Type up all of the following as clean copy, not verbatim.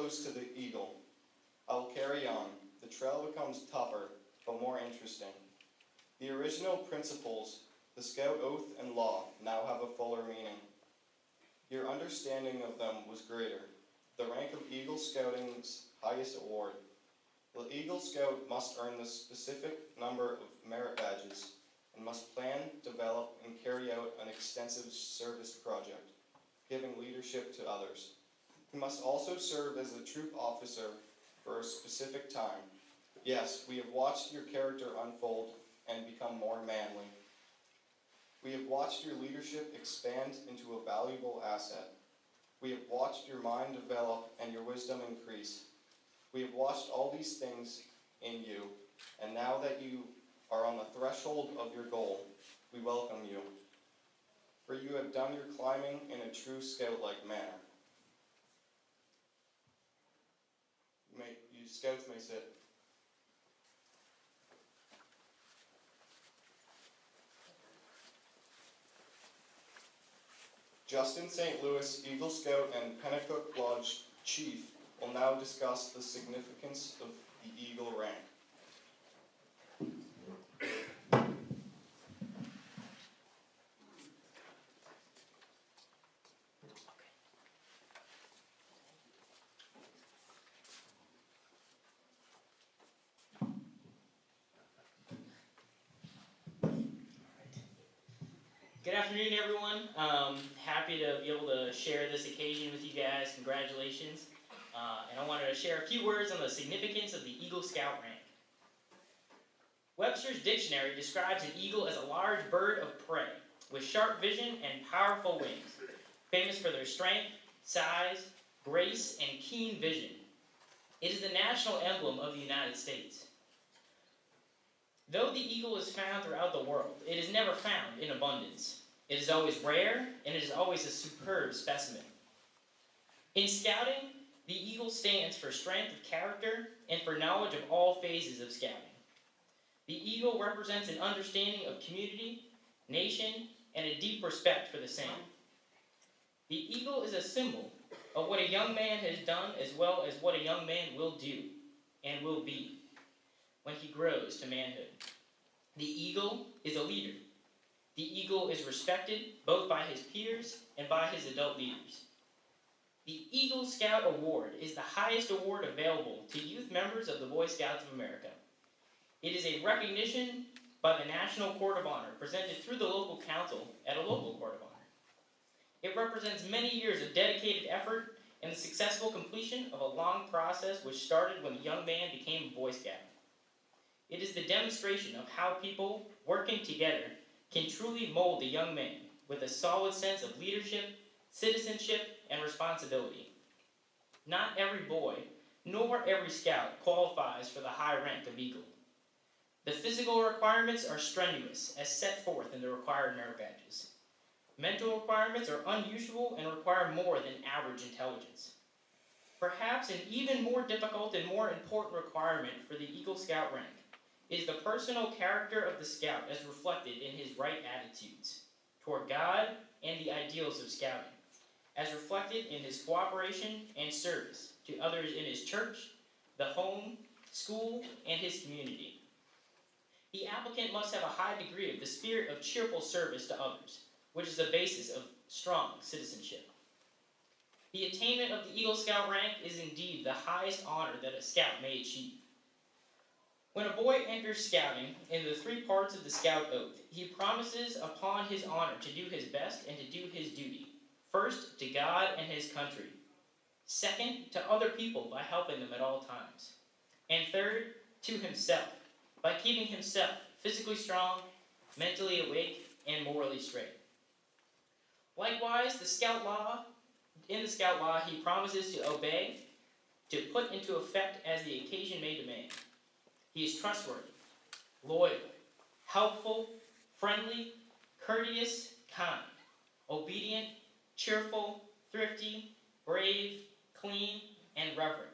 close to the eagle. I will carry on. The trail becomes tougher, but more interesting. The original principles, the Scout oath and law, now have a fuller meaning. Your understanding of them was greater. The rank of Eagle Scouting's highest award. The Eagle Scout must earn the specific number of merit badges and must plan, develop, and carry out an extensive service project, giving leadership to others. He must also serve as a troop officer for a specific time. Yes, we have watched your character unfold and become more manly. We have watched your leadership expand into a valuable asset. We have watched your mind develop and your wisdom increase. We have watched all these things in you, and now that you are on the threshold of your goal, we welcome you. For you have done your climbing in a true scout-like manner. You scouts may sit. Justin St. Louis, Eagle Scout and Pennacook Lodge Chief, will now discuss the significance of the Eagle rank. Good afternoon, everyone. Happy to be able to share this occasion with you guys. Congratulations. And I wanted to share a few words on the significance of the Eagle Scout rank. Webster's dictionary describes an eagle as a large bird of prey with sharp vision and powerful wings, famous for their strength, size, grace, and keen vision. It is the national emblem of the United States. Though the eagle is found throughout the world, it is never found in abundance. It is always rare, and it is always a superb specimen. In scouting, the eagle stands for strength of character and for knowledge of all phases of scouting. The eagle represents an understanding of community, nation, and a deep respect for the same. The eagle is a symbol of what a young man has done as well as what a young man will do and will be when he grows to manhood. The eagle is a leader. The eagle is respected both by his peers and by his adult leaders. The Eagle Scout Award is the highest award available to youth members of the Boy Scouts of America. It is a recognition by the National Court of Honor presented through the local council at a local court of honor. It represents many years of dedicated effort and the successful completion of a long process which started when a young man became a Boy Scout. It is the demonstration of how people working together can truly mold a young man with a solid sense of leadership, citizenship, and responsibility. Not every boy, nor every scout qualifies for the high rank of Eagle. The physical requirements are strenuous, as set forth in the required merit badges. Mental requirements are unusual and require more than average intelligence. Perhaps an even more difficult and more important requirement for the Eagle Scout rank is the personal character of the scout as reflected in his right attitudes toward God and the ideals of scouting, as reflected in his cooperation and service to others in his church, the home, school, and his community. The applicant must have a high degree of the spirit of cheerful service to others, which is the basis of strong citizenship. The attainment of the Eagle Scout rank is indeed the highest honor that a scout may achieve. When a boy enters scouting in the 3 parts of the Scout Oath, he promises upon his honor to do his best and to do his duty. First, to God and his country. Second, to other people by helping them at all times. And third, to himself, by keeping himself physically strong, mentally awake, and morally straight. Likewise, in the Scout Law, he promises to obey, to put into effect as the occasion may demand. He is trustworthy, loyal, helpful, friendly, courteous, kind, obedient, cheerful, thrifty, brave, clean, and reverent.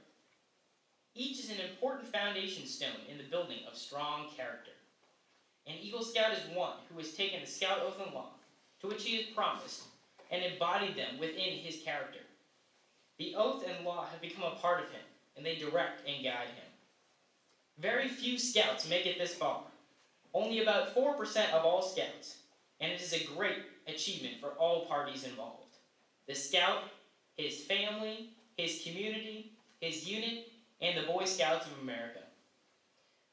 Each is an important foundation stone in the building of strong character. An Eagle Scout is one who has taken the Scout Oath and Law, to which he has promised, and embodied them within his character. The oath and law have become a part of him, and they direct and guide him. Very few scouts make it this far, only about 4% of all scouts, and it is a great achievement for all parties involved. The scout, his family, his community, his unit, and the Boy Scouts of America.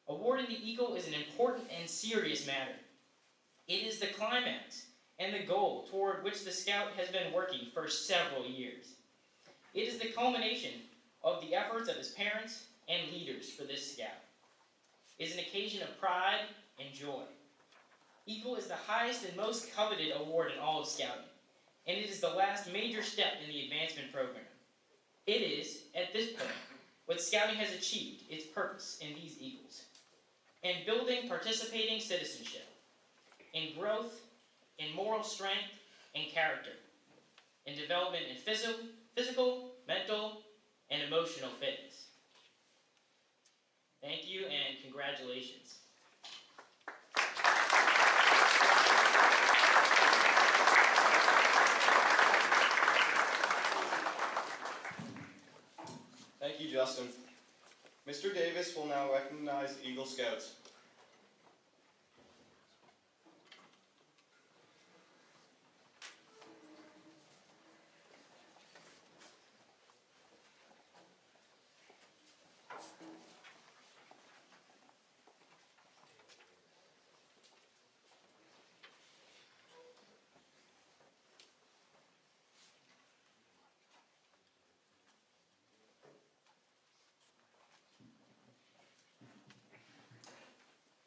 Awarding the Eagle is an important and serious matter. It is the climax and the goal toward which the Scout has been working for several years. It is the culmination of the efforts of his parents and leaders for this Scout. It is an occasion of pride and joy. Eagle is the highest and most coveted award in all of Scouting, and it is the last major step in the advancement program. It is, at this point, what Scouting has achieved its purpose in these Eagles, in building participating citizenship, in growth, in moral strength and character, in development in physical, mental, and emotional fitness. Thank you and congratulations. Thank you, Justin. Mr. Davis will now recognize the Eagle Scouts.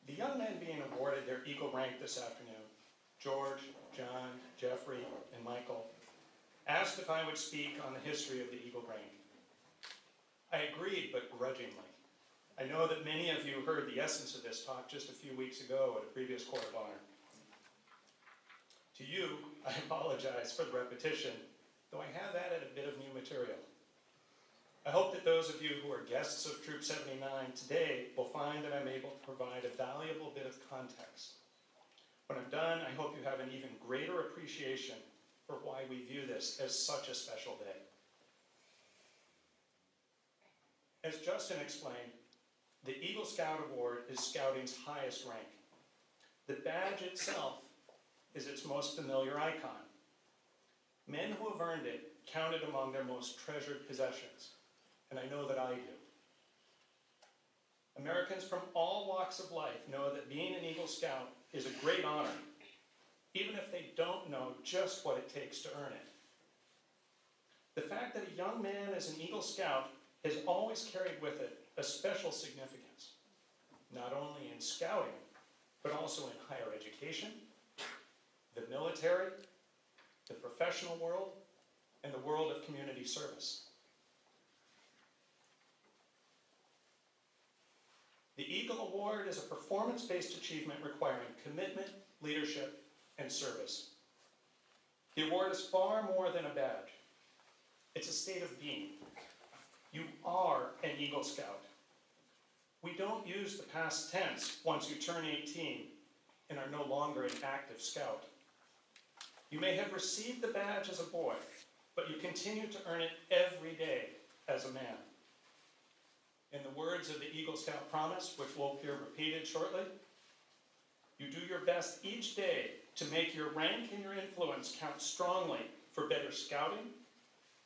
The young men being awarded their Eagle rank this afternoon, George, John, Jeffrey, and Michael, asked if I would speak on the history of the Eagle rank. I agreed, but grudgingly. I know that many of you heard the essence of this talk just a few weeks ago at a previous Court of Honor. To you, I apologize for the repetition, though I have added a bit of new material. I hope that those of you who are guests of Troop 79 today will find that I'm able to provide a valuable bit of context. When I'm done, I hope you have an even greater appreciation for why we view this as such a special day. As Justin explained, the Eagle Scout Award is Scouting's highest rank. The badge itself is its most familiar icon. Men who have earned it count it among their most treasured possessions, and I know that I do. Americans from all walks of life know that being an Eagle Scout is a great honor, even if they don't know just what it takes to earn it. The fact that a young man is an Eagle Scout has always carried with it a special significance, not only in Scouting, but also in higher education, the military, the professional world, and the world of community service. The Eagle Award is a performance-based achievement requiring commitment, leadership, and service. The award is far more than a badge. It's a state of being. You are an Eagle Scout. We don't use the past tense once you turn 18 and are no longer an active Scout. You may have received the badge as a boy, but you continue to earn it every day as a man. In the words of the Eagle Scout Promise, which we'll hear repeated shortly, you do your best each day to make your rank and your influence count strongly for better scouting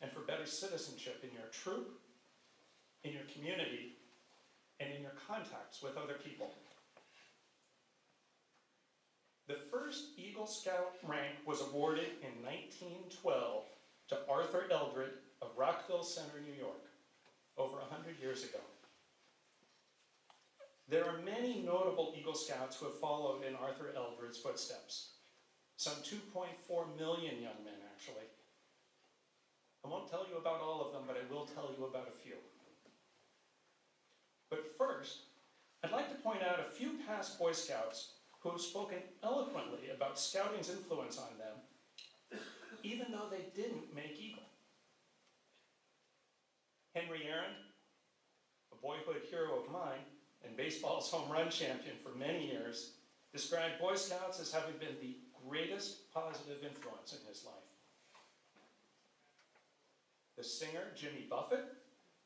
and for better citizenship in your troop, in your community, and in your contacts with other people. The first Eagle Scout rank was awarded in 1912 to Arthur Eldred of Rockville Center, New York, over 100 years ago. There are many notable Eagle Scouts who have followed in Arthur Eldred's footsteps. Some 2.4 million young men, actually. I won't tell you about all of them, but I will tell you about a few. But first, I'd like to point out a few past Boy Scouts who have spoken eloquently about Scouting's influence on them, even though they didn't make Eagle. Henry Aaron, a boyhood hero of mine, and baseball's home run champion for many years, described Boy Scouts as having been the greatest positive influence in his life. The singer, Jimmy Buffett,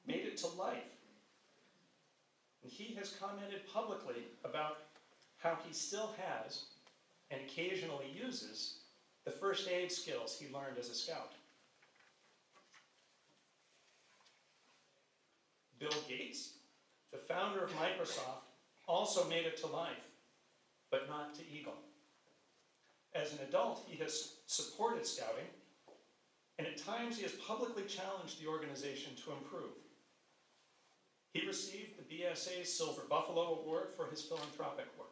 made it to life. And he has commented publicly about how he still has and occasionally uses the first aid skills he learned as a scout. Bill Gates, the founder of Microsoft, also made it to life, but not to Eagle. As an adult, he has supported scouting, and at times he has publicly challenged the organization to improve. He received the BSA Silver Buffalo Award for his philanthropic work.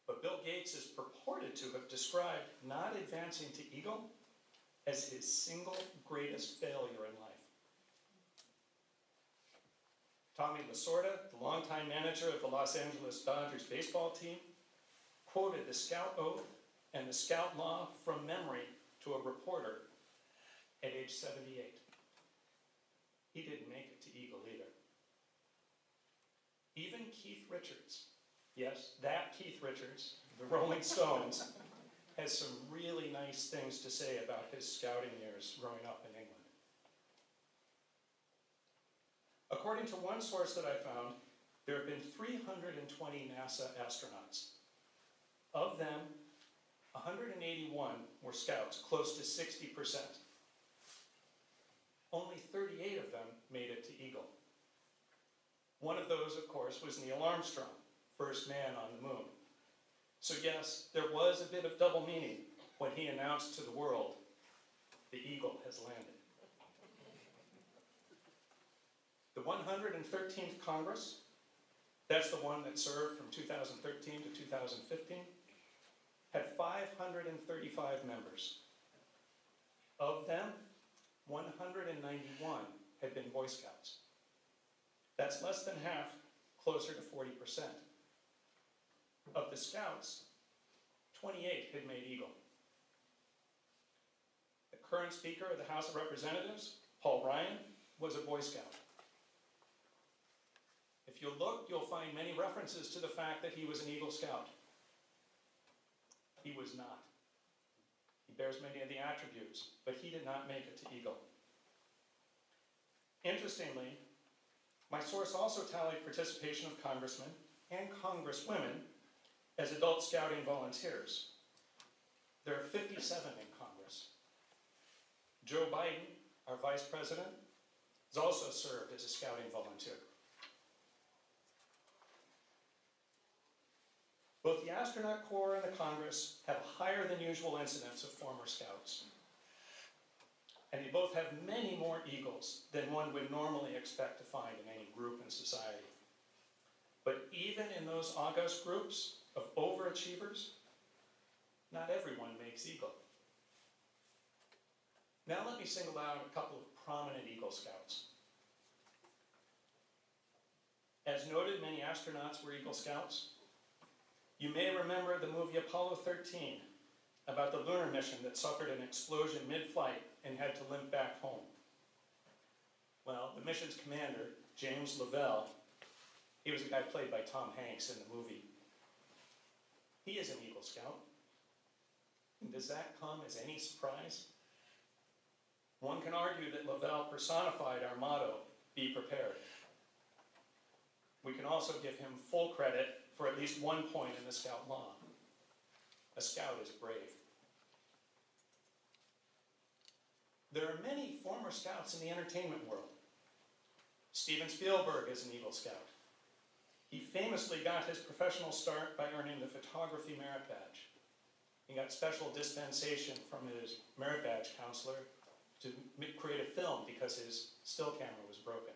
But Bill Gates is purported to have described not advancing to Eagle as his single greatest failure in life. Tommy Lasorda, the longtime manager of the Los Angeles Dodgers baseball team, quoted the Scout Oath and the Scout Law from memory to a reporter at age 78. He didn't make it to Eagle either. Even Keith Richards, yes, that Keith Richards, the Rolling Stones, has some really nice things to say about his scouting years growing up in England. According to one source that I found, there have been 320 NASA astronauts. Of them, 181 were scouts, close to 60%. Only 38 of them made it to Eagle. One of those, of course, was Neil Armstrong, first man on the moon. So yes, there was a bit of double meaning when he announced to the world, the Eagle has landed. The 113th Congress, that's the one that served from 2013 to 2015, had 535 members. Of them, 191 had been Boy Scouts. That's less than half, closer to 40%. Of the Scouts, 28 had made Eagle. The current Speaker of the House of Representatives, Paul Ryan, was a Boy Scout. If you look, you'll find many references to the fact that he was an Eagle Scout. He was not. He bears many of the attributes, but he did not make it to Eagle. Interestingly, my source also tallied participation of congressmen and congresswomen as adult scouting volunteers. There are 57 in Congress. Joe Biden, our vice president, has also served as a scouting volunteer. Both the Astronaut Corps and the Congress have a higher than usual incidence of former scouts. And they both have many more Eagles than one would normally expect to find in any group in society. But even in those august groups of overachievers, not everyone makes Eagle. Now let me single out a couple of prominent Eagle Scouts. As noted, many astronauts were Eagle Scouts. You may remember the movie Apollo 13 about the lunar mission that suffered an explosion mid-flight and had to limp back home. Well, the mission's commander, James Lovell, he was a guy played by Tom Hanks in the movie. He is an Eagle Scout. And does that come as any surprise? One can argue that Lovell personified our motto, be prepared. We can also give him full credit for at least one point in the Scout Law. A Scout is brave. There are many former Scouts in the entertainment world. Steven Spielberg is an Eagle Scout. He famously got his professional start by earning the Photography Merit Badge. He got special dispensation from his Merit Badge counselor to create a film because his still camera was broken.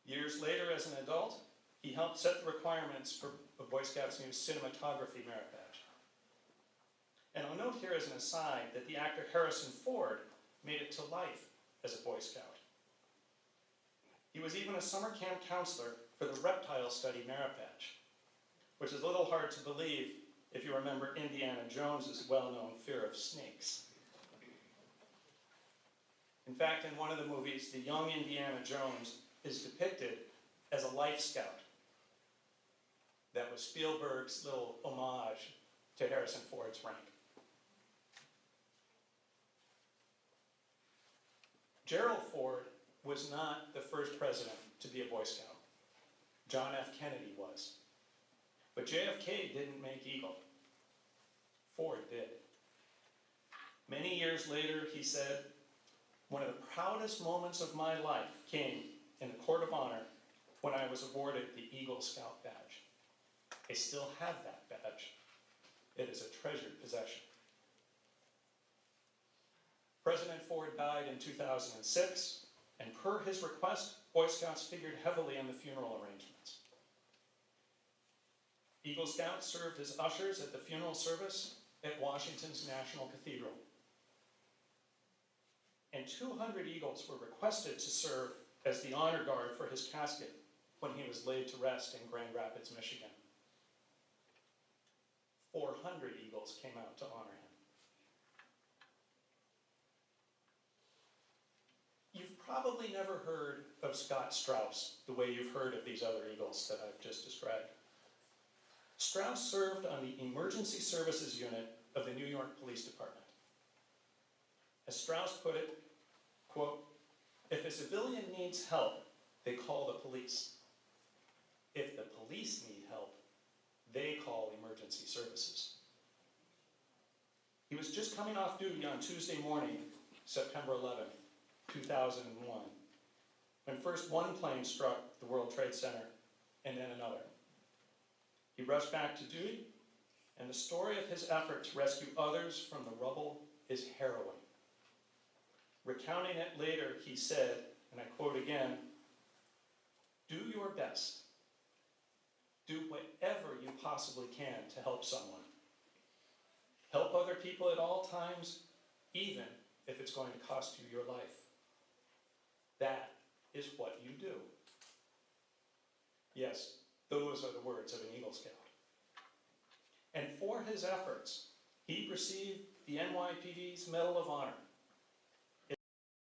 Years later, as an adult, he helped set the requirements for the Boy Scouts' new Cinematography Merit Badge. And I'll note here as an aside that the actor Harrison Ford made it to life as a Boy Scout. He was even a summer camp counselor for the Reptile Study Merit Badge, which is a little hard to believe if you remember Indiana Jones's well-known fear of snakes. In fact, in one of the movies, the young Indiana Jones is depicted as a Life Scout. That was Spielberg's little homage to Harrison Ford's rank. Gerald Ford was not the first president to be a Boy Scout. John F. Kennedy was. But JFK didn't make Eagle. Ford did. Many years later, he said, "One of the proudest moments of my life came in the Court of Honor when I was awarded the Eagle Scout badge. I still have that badge. It is a treasured possession." President Ford died in 2006, and per his request, Boy Scouts figured heavily in the funeral arrangements. Eagle Scouts served as ushers at the funeral service at Washington's National Cathedral. And 200 Eagles were requested to serve as the honor guard for his casket when he was laid to rest in Grand Rapids, Michigan. 400 Eagles came out to honor him. You've probably never heard of Scott Strauss the way you've heard of these other Eagles that I've just described. Strauss served on the Emergency Services Unit of the New York Police Department. As Strauss put it, quote, "If a civilian needs help, they call the police. If the police need help, they call emergency services." He was just coming off duty on Tuesday morning, September 11th, 2001, when first one plane struck the World Trade Center and then another. He rushed back to duty, and the story of his effort to rescue others from the rubble is harrowing. Recounting it later, he said, and I quote again, "Do your best. Do whatever you possibly can to help someone. Help other people at all times, even if it's going to cost you your life. That is what you do." Yes, those are the words of an Eagle Scout. And for his efforts, he received the NYPD's Medal of Honor,